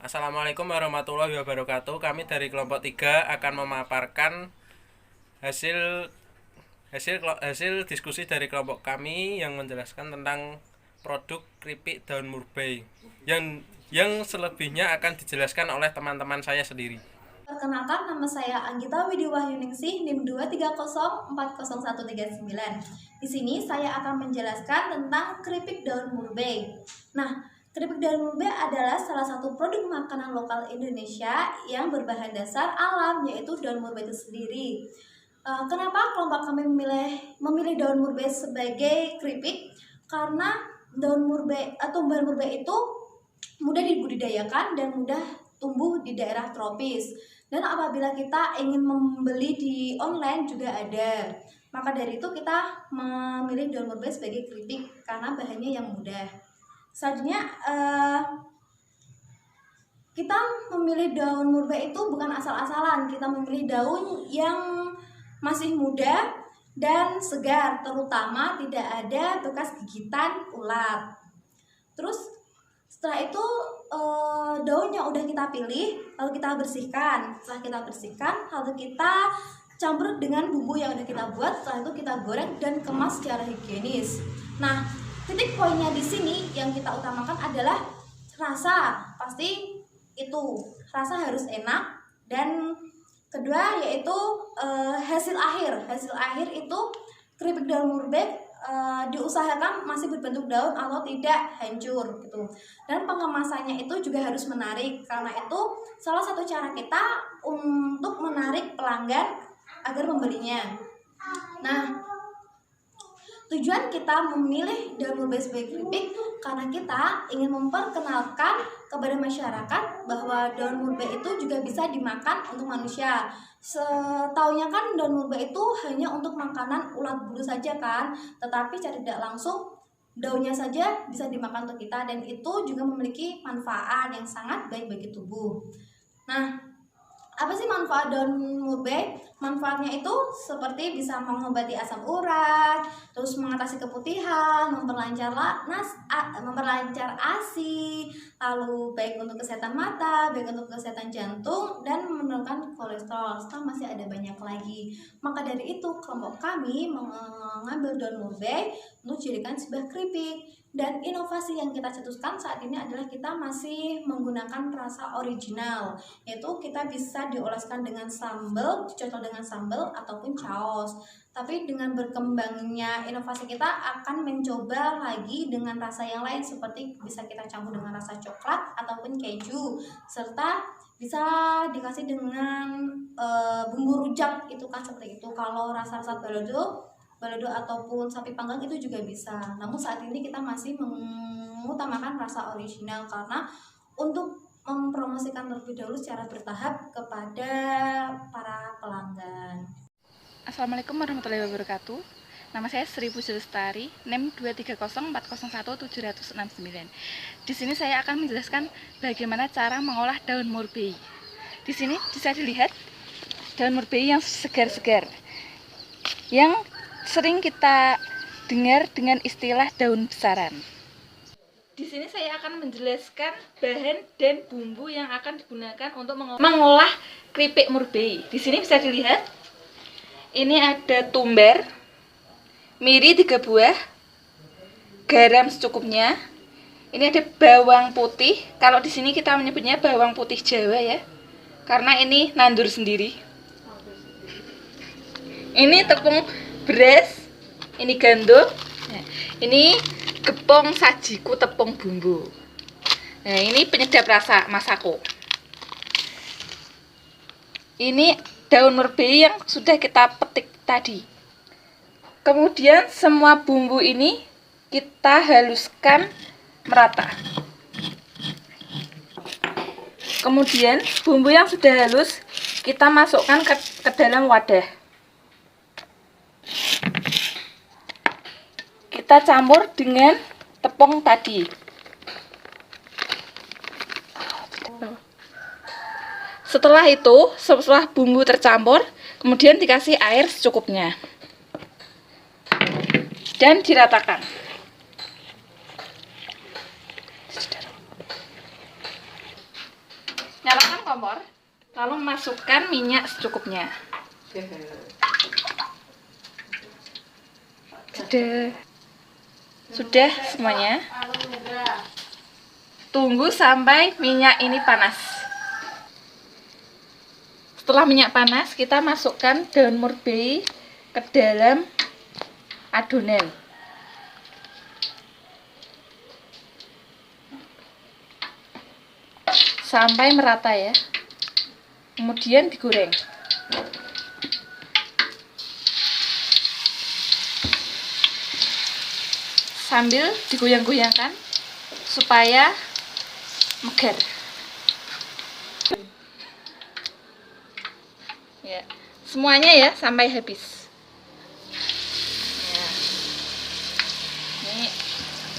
Assalamualaikum warahmatullahi wabarakatuh. Kami dari kelompok 3 akan memaparkan hasil hasil diskusi dari kelompok kami yang menjelaskan tentang produk keripik daun murbei. Yang selebihnya akan dijelaskan oleh teman-teman saya sendiri. Perkenalkan, nama saya Anggita Widiwahyuningsih, NIM 230401339. Di sini saya akan menjelaskan tentang keripik daun murbei. Nah, keripik daun murbei adalah salah satu produk makanan lokal Indonesia yang berbahan dasar alam, yaitu daun murbei itu sendiri. Kenapa kelompok kami memilih daun murbei sebagai keripik? Karena daun murbei atau tumbuhan murbei itu mudah dibudidayakan dan mudah tumbuh di daerah tropis. Dan apabila kita ingin membeli di online juga ada. Maka dari itu kita memilih daun murbei sebagai keripik karena bahannya yang mudah. Selanjutnya kita memilih daun murbei itu bukan asal-asalan. Kita memilih daun yang masih muda dan segar, terutama tidak ada bekas gigitan ulat. Terus setelah itu daunnya udah kita pilih, lalu kita bersihkan. Setelah kita bersihkan, lalu kita campur dengan bumbu yang udah kita buat. Setelah itu kita goreng dan kemas secara higienis. Nah, titik poinnya di sini yang kita utamakan adalah rasa. Pasti itu rasa harus enak, dan kedua yaitu hasil akhir. Hasil akhir itu keripik daun murbei diusahakan masih berbentuk daun atau tidak hancur gitu. Dan pengemasannya itu juga harus menarik, karena itu salah satu cara kita untuk menarik pelanggan agar membelinya. Nah, tujuan kita memilih daun murbei sebagai keripik karena kita ingin memperkenalkan kepada masyarakat bahwa daun murbei itu juga bisa dimakan untuk manusia. Setaunya kan daun murbei itu hanya untuk makanan ulat bulu saja kan, tetapi secara tidak langsung daunnya saja bisa dimakan untuk kita, dan itu juga memiliki manfaat yang sangat baik bagi tubuh. Nah, apa sih manfaat daun murbei? Manfaatnya itu seperti bisa mengobati asam urat, terus mengatasi keputihan, memperlancar ASI, lalu baik untuk kesehatan mata, baik untuk kesehatan jantung, dan menurunkan kolesterol. Setelah masih ada banyak lagi. Maka dari itu kelompok kami mengambil daun murbei untuk dijadikan sebuah keripik. Dan inovasi yang kita cetuskan saat ini adalah kita masih menggunakan rasa original, yaitu kita bisa dioleskan dengan sambal, dicocol dengan sambal ataupun saus. Tapi dengan berkembangnya inovasi, kita akan mencoba lagi dengan rasa yang lain, seperti bisa kita campur dengan rasa coklat ataupun keju, serta bisa dikasih dengan bumbu rujak itu kan, seperti itu. Kalau rasa-rasa balado ataupun sapi panggang itu juga bisa. Namun saat ini kita masih mengutamakan rasa original karena untuk mempromosikan terlebih dahulu secara bertahap kepada para pelanggan. Assalamualaikum warahmatullahi wabarakatuh. Nama saya Sri Puji Lestari, NIM 23040017969. Di sini saya akan menjelaskan bagaimana cara mengolah daun murbei. Di sini bisa dilihat daun murbei yang segar-segar, yang sering kita dengar dengan istilah daun besaran. Di sini saya akan menjelaskan bahan dan bumbu yang akan digunakan untuk mengolah keripik murbei. Di sini bisa dilihat, ini ada tumbar, miri 3 buah, garam secukupnya. Ini ada bawang putih. Kalau di sini kita menyebutnya bawang putih Jawa ya, karena ini nandur sendiri. Ini tepung beras, ini gandum, ini gepong sajiku tepung bumbu. Nah, ini penyedap rasa masako. Ini daun murbei yang sudah kita petik tadi. Kemudian semua bumbu ini kita haluskan merata. Kemudian bumbu yang sudah halus kita masukkan ke dalam wadah. Kita campur dengan tepung tadi. Setelah itu, setelah bumbu tercampur, kemudian dikasih air secukupnya dan diratakan. kompor, lalu masukkan minyak secukupnya. Sudah semuanya. Tunggu sampai minyak ini panas. Setelah minyak panas, kita masukkan daun murbei ke dalam adonan. Sampai merata ya. Kemudian digoreng. Sambil digoyang-goyangkan supaya megar. Ya, semuanya ya sampai habis. Ya. Ini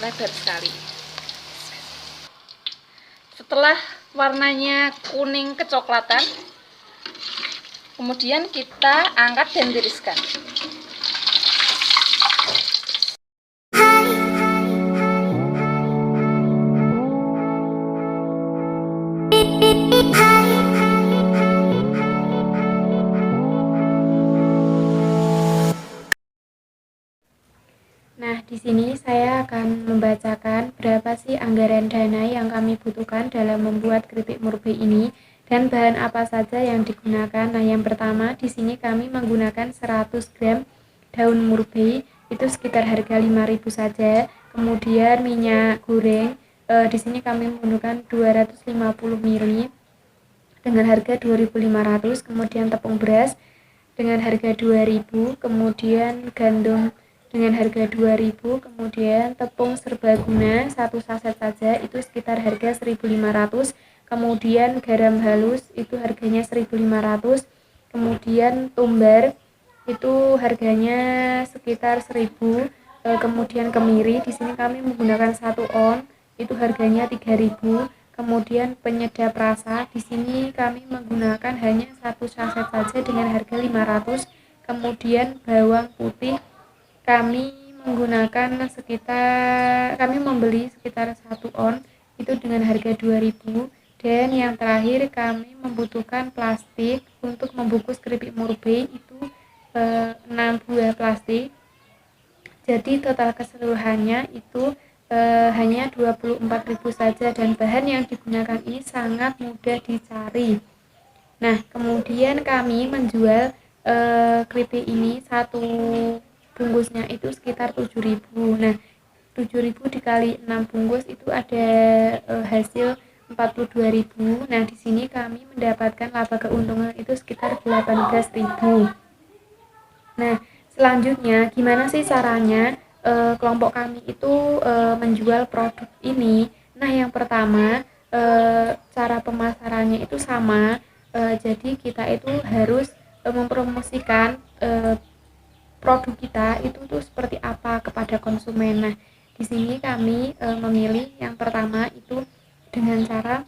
lebar sekali. Setelah warnanya kuning kecoklatan, kemudian kita angkat dan tiriskan. Nah, di sini saya akan membacakan berapa sih anggaran dana yang kami butuhkan dalam membuat keripik murbei ini dan bahan apa saja yang digunakan. Nah, yang pertama di sini kami menggunakan 100 gram daun murbei, itu sekitar harga 5.000 saja. Kemudian minyak goreng, di sini kami menggunakan 250 ml dengan harga 2.500. Kemudian tepung beras dengan harga 2.000, kemudian gandum dengan harga 2.000, kemudian tepung serbaguna 1 saset saja itu sekitar harga 1.500, kemudian garam halus itu harganya 1.500, kemudian tumbar itu harganya sekitar 1.000, kemudian kemiri di sini kami menggunakan 1 on itu harganya 3.000, kemudian penyedap rasa di sini kami menggunakan hanya 1 saset saja dengan harga 500, kemudian bawang putih kami membeli sekitar 1 on itu dengan harga 2.000, dan yang terakhir kami membutuhkan plastik untuk membungkus keripik murbei itu 6 buah plastik. Jadi total keseluruhannya itu hanya 24.000 saja, dan bahan yang digunakan ini sangat mudah dicari. Nah, kemudian kami menjual keripik ini satu bungkusnya itu sekitar 7.000. Nah, 7.000 dikali 6 bungkus itu ada hasil 42.000. Nah, di sini kami mendapatkan laba keuntungan itu sekitar 18.000. Nah, selanjutnya gimana sih caranya kelompok kami itu menjual produk ini? Nah, yang pertama cara pemasarannya itu sama. Jadi kita itu harus mempromosikan produk kita itu tuh seperti apa kepada konsumen. Nah, di sini kami memilih yang pertama itu dengan cara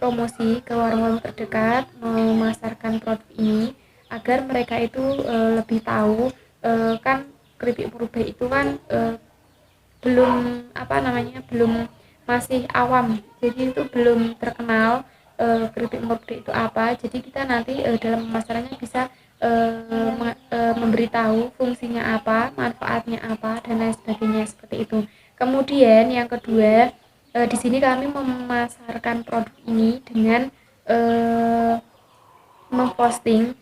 promosi ke warung-warung terdekat, memasarkan produk ini agar mereka itu lebih tahu, kan keripik murbei itu kan belum masih awam, jadi itu belum terkenal keripik murbei itu apa. Jadi kita nanti dalam pemasarannya bisa memberitahu fungsinya apa, manfaatnya apa, dan lain sebagainya seperti itu. Kemudian yang kedua, di sini kami memasarkan produk ini dengan memposting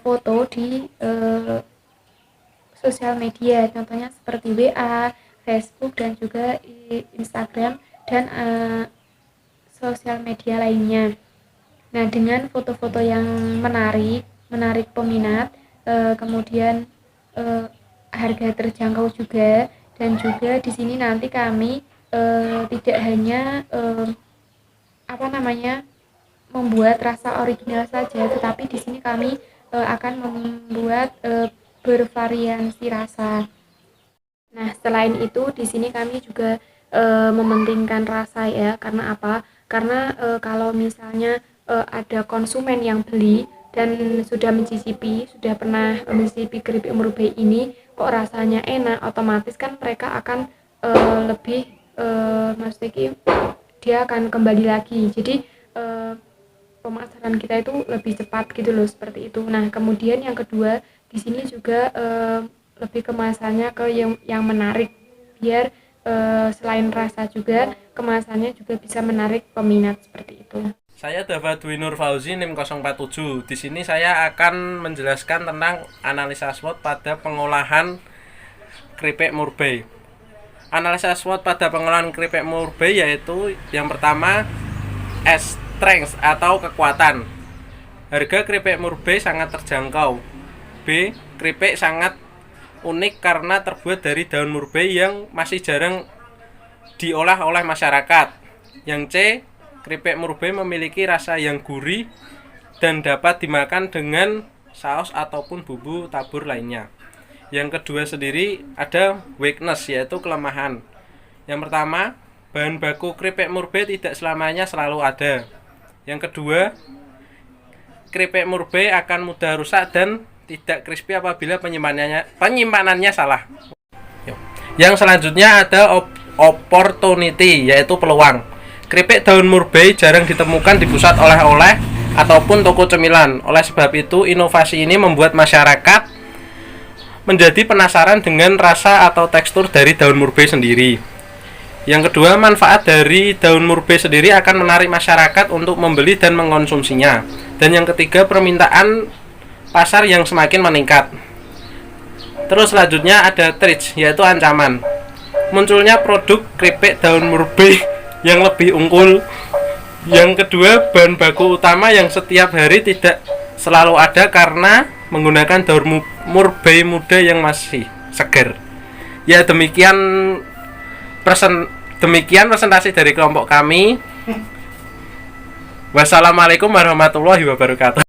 foto di sosial media, contohnya seperti WA, Facebook, dan juga Instagram dan sosial media lainnya. Nah, dengan foto-foto yang menarik peminat, kemudian harga terjangkau juga, dan juga di sini nanti kami tidak hanya membuat rasa original saja, tetapi di sini kami akan membuat bervariasi rasa. Nah, selain itu di sini kami juga mementingkan rasa ya. Karena apa? Karena kalau misalnya ada konsumen yang beli dan sudah pernah mencicipi keripik murbei ini, kok rasanya enak, otomatis kan mereka akan lebih dia akan kembali lagi. Jadi pemasaran kita itu lebih cepat gitu loh, seperti itu. Nah, kemudian yang kedua di sini juga lebih kemasannya ke yang menarik, biar selain rasa juga kemasannya juga bisa menarik peminat, seperti itu. Saya Dafa Dwi Nur Fauzi NIM 047. Di sini saya akan menjelaskan tentang analisa SWOT pada pengolahan keripik murbei. Analisa SWOT pada pengolahan keripik murbei yaitu yang pertama strength atau kekuatan. Harga keripik murbei sangat terjangkau. B. Keripik sangat unik karena terbuat dari daun murbei yang masih jarang diolah oleh masyarakat. Yang C. Keripik murbei memiliki rasa yang gurih dan dapat dimakan dengan saus ataupun bumbu tabur lainnya. Yang kedua sendiri ada weakness, yaitu kelemahan. Yang pertama, bahan baku keripik murbei tidak selamanya selalu ada. Yang kedua, keripik murbei akan mudah rusak dan tidak crispy apabila penyimpanannya salah. Yang selanjutnya ada opportunity, yaitu peluang. Keripik daun murbei jarang ditemukan di pusat oleh-oleh ataupun toko cemilan. Oleh sebab itu, inovasi ini membuat masyarakat menjadi penasaran dengan rasa atau tekstur dari daun murbei sendiri. Yang kedua, manfaat dari daun murbei sendiri akan menarik masyarakat untuk membeli dan mengkonsumsinya. Dan yang ketiga, permintaan pasar yang semakin meningkat. Terus selanjutnya ada threat, yaitu ancaman. Munculnya produk keripik daun murbei yang lebih unggul. Yang kedua, bahan baku utama yang setiap hari tidak selalu ada karena menggunakan daun murbei muda yang masih segar. Ya, demikian presentasi dari kelompok kami. Wassalamualaikum warahmatullahi wabarakatuh.